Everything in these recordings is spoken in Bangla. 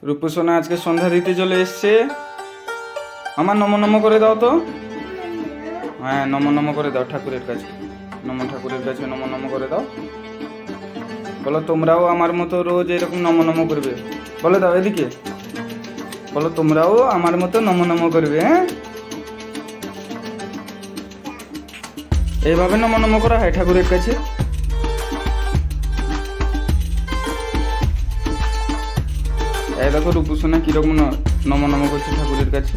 রূপসোনা আজকে সন্ধ্যা দিতে চলে এসছে। আমার নম নম করে দাও তো। হ্যাঁ, নম নম করে দাও ঠাকুরের কাছে। নম ঠাকুরের কাছে নম নম করে দাও। বলো তোমরাও আমার মতো রোজ এরকম নম নম করবে। বলে দাও এদিকে। বলো তোমরাও আমার মতো নম নম করবে। হ্যাঁ, এইভাবে নম নম করা হয় ঠাকুরের কাছে। এই দেখো রূপসোনা কিরকম নম নম করছে ঠাকুরের কাছে।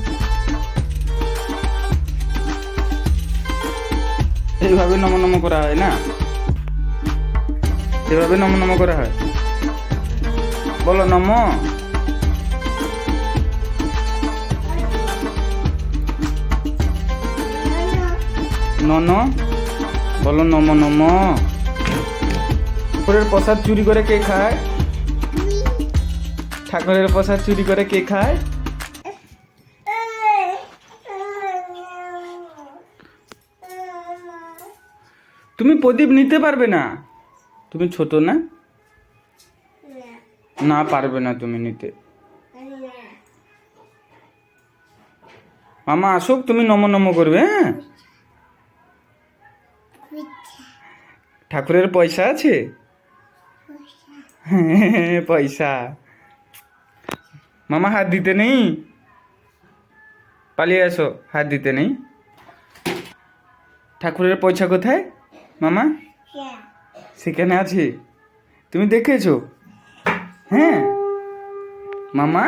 এইভাবে নম নম করা হয় না, এভাবে নম নম করা হয়। বলো নম। নন। বলো নম নম। ঠাকুরের প্রসাদ চুরি করে কে খায়? ঠাকুরের প্রসাদ চুরি করে কে খায়? তুমি প্রদীপ নিতে পারবে না, তুমি ছোট না। না পারবে না তুমি নিতে। মামা আসুক, তুমি নম নম করবে। হ্যাঁ, ঠাকুরের পয়সা আছে। পয়সা মামা হাত দিতে নেই, পালিয়ে আসো, হাত দিতে নেই। ঠাকুরের পয়সা কোথায় মামা? সেখানে আছে, তুমি দেখেছো? হ্যাঁ মামা,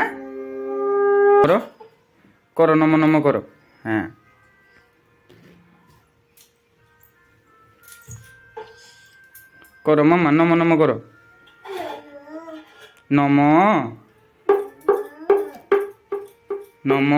করো করো নম নম করো। হ্যাঁ, করো মামা, নম নম করো। নম নম।